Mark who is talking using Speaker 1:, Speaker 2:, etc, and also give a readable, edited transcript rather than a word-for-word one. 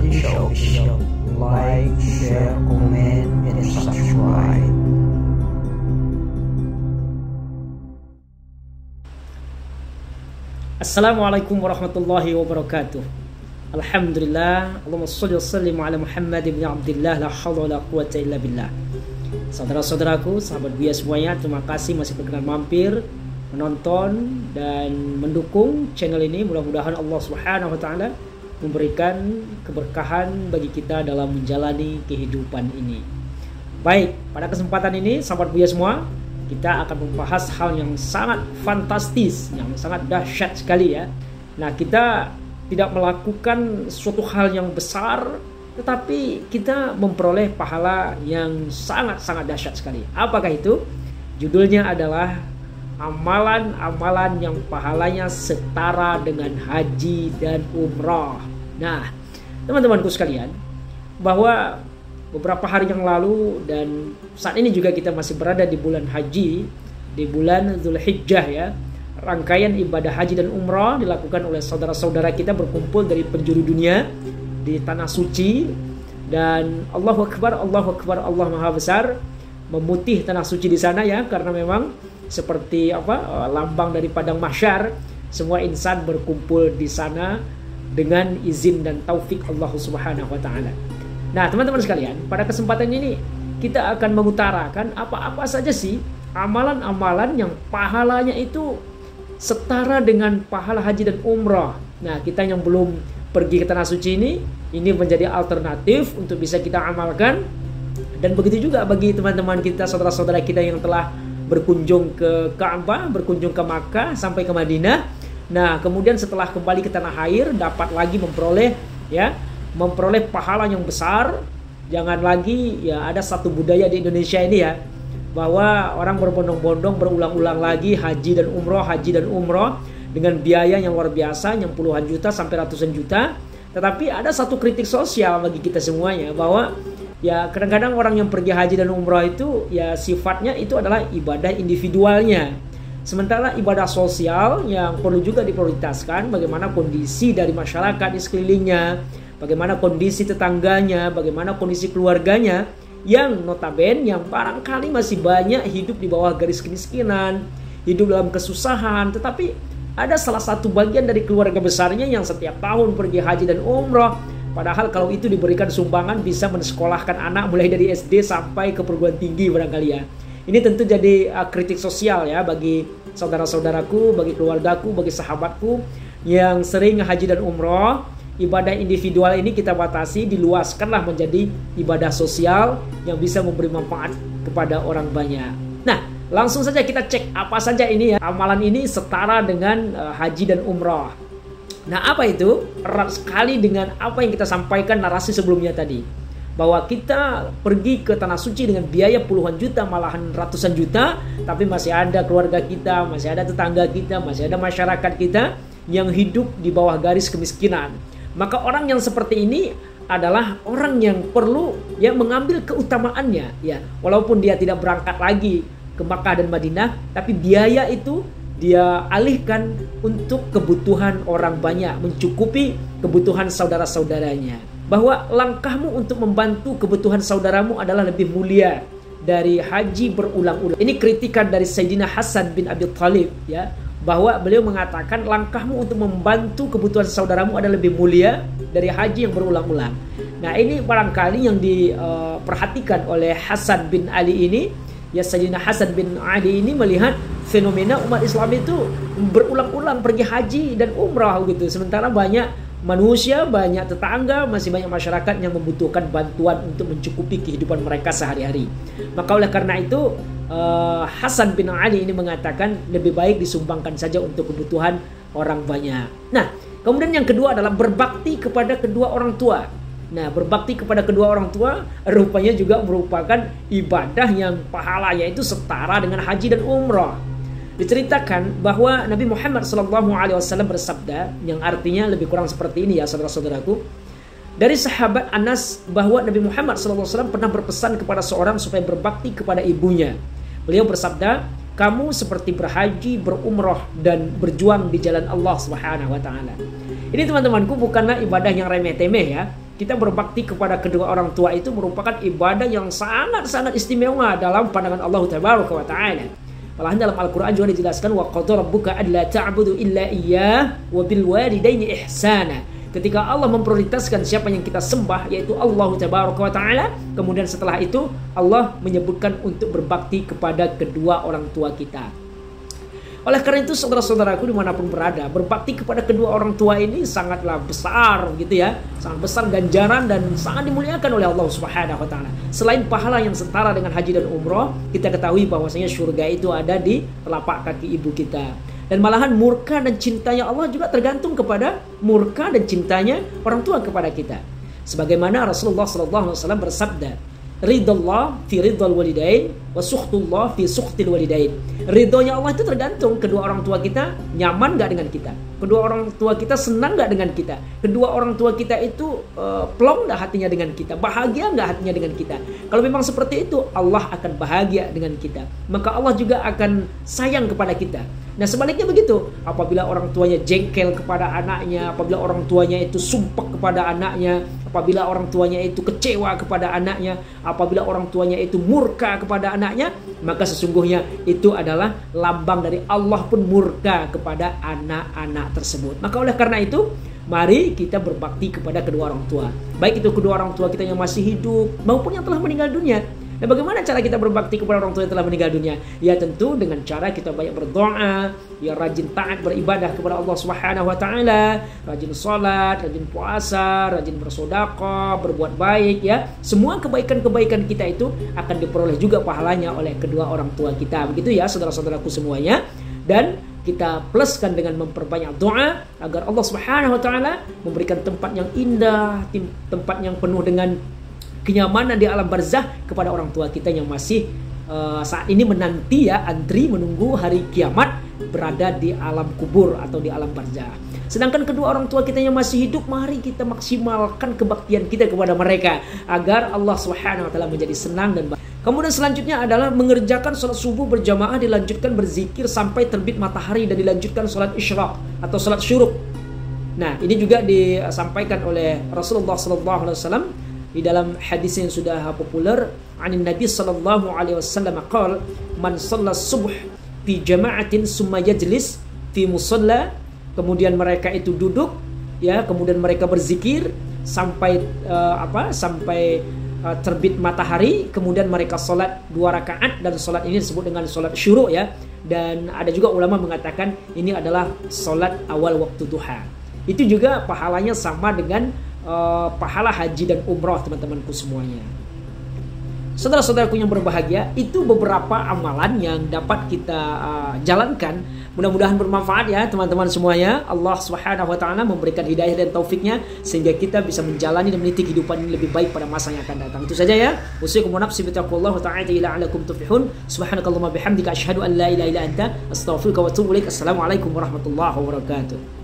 Speaker 1: Official. Like, share, comment, and subscribe.
Speaker 2: Assalamualaikum warahmatullahi wabarakatuh. Alhamdulillah, Allahumma sholli wa sallim ala Muhammad ibn Abdullah, la haula wala quwwata illa billah. Saudara-saudaraku, sahabat Buya semuanya, terima kasih masih berkenan mampir, menonton dan mendukung channel ini. Mudah-mudahan Allah Subhanahu wa taala memberikan keberkahan bagi kita dalam menjalani kehidupan ini. Baik, pada kesempatan ini sahabat Buya semua, kita akan membahas hal yang sangat fantastis, yang sangat dahsyat sekali ya. Nah, kita tidak melakukan suatu hal yang besar, tetapi kita memperoleh pahala yang sangat-sangat dahsyat sekali. Apakah itu? Judulnya adalah amalan-amalan yang pahalanya setara dengan haji dan umrah. Nah, teman-temanku sekalian, bahwa beberapa hari yang lalu dan saat ini juga kita masih berada di bulan haji, di bulan Dzulhijjah ya. Rangkaian ibadah haji dan umrah dilakukan oleh saudara-saudara kita berkumpul dari penjuru dunia di tanah suci, dan Allahu Akbar, Allahu Akbar, Allah Maha Besar, memutih tanah suci di sana ya, karena memang seperti lambang dari padang mahsyar, semua insan berkumpul di sana dengan izin dan taufik Allah Subhanahu wa taala. Nah, teman-teman sekalian, pada kesempatan ini kita akan mengutarakan apa-apa saja sih amalan-amalan yang pahalanya itu setara dengan pahala haji dan umrah. Nah, kita yang belum pergi ke tanah suci ini menjadi alternatif untuk bisa kita amalkan. Dan begitu juga bagi teman-teman kita, saudara-saudara kita yang telah berkunjung ke Ka'bah, berkunjung ke Makkah sampai ke Madinah. Nah, kemudian setelah kembali ke tanah air dapat lagi memperoleh pahala yang besar. Jangan lagi ya, ada satu budaya di Indonesia ini ya, bahwa orang berbondong-bondong berulang-ulang lagi haji dan umroh dengan biaya yang luar biasa, yang puluhan juta sampai ratusan juta. Tetapi ada satu kritik sosial bagi kita semuanya, bahwa ya kadang-kadang orang yang pergi haji dan umroh itu ya sifatnya itu adalah ibadah individualnya. Sementara ibadah sosial yang perlu juga diprioritaskan, bagaimana kondisi dari masyarakat di sekelilingnya, bagaimana kondisi tetangganya, bagaimana kondisi keluarganya, yang notabene yang barangkali masih banyak hidup di bawah garis kemiskinan, hidup dalam kesusahan. Tetapi ada salah satu bagian dari keluarga besarnya yang setiap tahun pergi haji dan umrah, padahal kalau itu diberikan sumbangan bisa mensekolahkan anak mulai dari SD sampai ke perguruan tinggi barangkali ya. Ini tentu jadi kritik sosial ya bagi saudara-saudaraku, bagi keluargaku, bagi sahabatku yang sering haji dan umrah. Ibadah individual ini kita batasi, diluaskanlah menjadi ibadah sosial yang bisa memberi manfaat kepada orang banyak. Nah, langsung saja kita cek apa saja ini ya. Amalan ini setara dengan haji dan umrah. Nah, apa itu? Erat sekali dengan apa yang kita sampaikan narasi sebelumnya tadi, bahwa kita pergi ke tanah suci dengan biaya puluhan juta, malahan ratusan juta, tapi masih ada keluarga kita, masih ada tetangga kita, masih ada masyarakat kita yang hidup di bawah garis kemiskinan. Maka orang yang seperti ini adalah orang yang perlu ya mengambil keutamaannya ya. Walaupun dia tidak berangkat lagi ke Makkah dan Madinah, tapi biaya itu dia alihkan untuk kebutuhan orang banyak, mencukupi kebutuhan saudara-saudaranya. Bahwa langkahmu untuk membantu kebutuhan saudaramu adalah lebih mulia dari haji berulang-ulang. Ini kritikan dari Sayyidina Hasan bin Abi Thalib ya, bahwa beliau mengatakan langkahmu untuk membantu kebutuhan saudaramu adalah lebih mulia dari haji yang berulang-ulang. Nah, ini barangkali yang diperhatikan oleh Hasan bin Ali ini ya. Sayyidina Hasan bin Ali ini melihat fenomena umat Islam itu berulang-ulang pergi haji dan umrah gitu, sementara banyak manusia, banyak tetangga, masih banyak masyarakat yang membutuhkan bantuan untuk mencukupi kehidupan mereka sehari-hari. Maka oleh karena itu Hasan bin Ali ini mengatakan lebih baik disumbangkan saja untuk kebutuhan orang banyak. Nah, kemudian yang kedua adalah berbakti kepada kedua orang tua. Nah, berbakti kepada kedua orang tua rupanya juga merupakan ibadah yang pahalanya itu setara dengan haji dan umrah. Diceritakan bahwa Nabi Muhammad SAW bersabda, yang artinya lebih kurang seperti ini ya saudara-saudaraku, dari sahabat Anas, bahwa Nabi Muhammad SAW pernah berpesan kepada seorang supaya berbakti kepada ibunya. Beliau bersabda, kamu seperti berhaji, berumrah dan berjuang di jalan Allah Subhanahu wa taala. Ini teman-temanku bukanlah ibadah yang remeh-temeh ya. kita berbakti kepada kedua orang tua itu merupakan ibadah yang sangat-sangat istimewa dalam pandangan Allah Tabaraka wa Ta'ala. Malahan dalam Al-Quran juga dijelaskan wa qadara rabbuka alla ta'budu illa iyyah wa bil walidaini ihsana. Ketika Allah memprioritaskan siapa yang kita sembah, yaitu Allah Tabaraka wa Ta'ala, kemudian setelah itu Allah menyebutkan untuk berbakti kepada kedua orang tua kita. Oleh karena itu saudara-saudaraku dimanapun berada, berbakti kepada kedua orang tua ini sangatlah besar gitu ya, sangat besar ganjaran dan sangat dimuliakan oleh Allah Subhanahu wa Ta'ala. Selain pahala yang setara dengan haji dan umroh, kita ketahui bahwasanya surga itu ada di telapak kaki ibu kita. Dan malahan murka dan cintanya Allah juga tergantung kepada murka dan cintanya orang tua kepada kita. Sebagaimana Rasulullah SAW bersabda, ridallah fi ridal walidain wa sukhtullah fi sukhtil walidain. Ridhonya Allah itu tergantung kedua orang tua kita nyaman gak dengan kita, kedua orang tua kita senang gak dengan kita, kedua orang tua kita itu plong gak hatinya dengan kita, bahagia gak hatinya dengan kita. Kalau memang seperti itu, Allah akan bahagia dengan kita, maka Allah juga akan sayang kepada kita. Nah sebaliknya begitu, apabila orang tuanya jengkel kepada anaknya, apabila orang tuanya itu sumpah kepada anaknya, apabila orang tuanya itu kecewa kepada anaknya, apabila orang tuanya itu murka kepada anaknya, maka sesungguhnya itu adalah lambang dari Allah pun murka kepada anak-anak tersebut. Maka oleh karena itu, mari kita berbakti kepada kedua orang tua, baik itu kedua orang tua kita yang masih hidup maupun yang telah meninggal dunia. Nah, bagaimana cara kita berbakti kepada orang tua yang telah meninggal dunia? Ya tentu dengan cara kita banyak berdoa, ya rajin taat beribadah kepada Allah Subhanahu wa Ta'ala, rajin sholat, rajin puasa, rajin bersedekah, berbuat baik ya. Semua kebaikan-kebaikan kita itu akan diperoleh juga pahalanya oleh kedua orang tua kita. Begitu ya saudara-saudaraku semuanya. Dan kita pluskan dengan memperbanyak doa agar Allah Subhanahu wa Ta'ala memberikan tempat yang indah, tempat yang penuh dengan kenyamanan di alam barzah kepada orang tua kita yang masih saat ini menanti ya, antri menunggu hari kiamat berada di alam kubur atau di alam barzah. Sedangkan kedua orang tua kita yang masih hidup, mari kita maksimalkan kebaktian kita kepada mereka agar Allah Subhanahu wa Ta'ala menjadi senang dan bahagia. Kemudian selanjutnya adalah mengerjakan sholat subuh berjamaah, dilanjutkan berzikir sampai terbit matahari, dan dilanjutkan sholat isyraq atau sholat syuruk. Nah ini juga disampaikan oleh Rasulullah SAW di dalam hadis yang sudah populer, anin Nabi sallallahu alaihi wasallam qala man shalla subuh fi jama'atin summa yajlis fi musalla. Kemudian mereka itu duduk ya, kemudian mereka berzikir sampai terbit matahari, kemudian mereka salat 2 rakaat, dan salat ini disebut dengan salat syuruk ya. Dan ada juga ulama mengatakan ini adalah salat awal waktu duha. Itu juga pahalanya sama dengan pahala haji dan umrah teman-temanku semuanya. Saudara-saudaraku yang berbahagia, itu beberapa amalan yang dapat kita jalankan. Mudah-mudahan bermanfaat ya teman-teman semuanya. Allah Subhanahu wa Ta'ala memberikan hidayah dan taufiknya sehingga kita bisa menjalani dan meniti kehidupan ini lebih baik pada masa yang akan datang. Itu saja ya. Usikum wa nafsi bittaqwallah ta'ala la'allakum tuflihun. Subhanakallahumma bihamdika asyhadu an la ilaha illa anta astaghfiruka wa atubu ilaik. Assalamualaikum warahmatullahi wabarakatuh.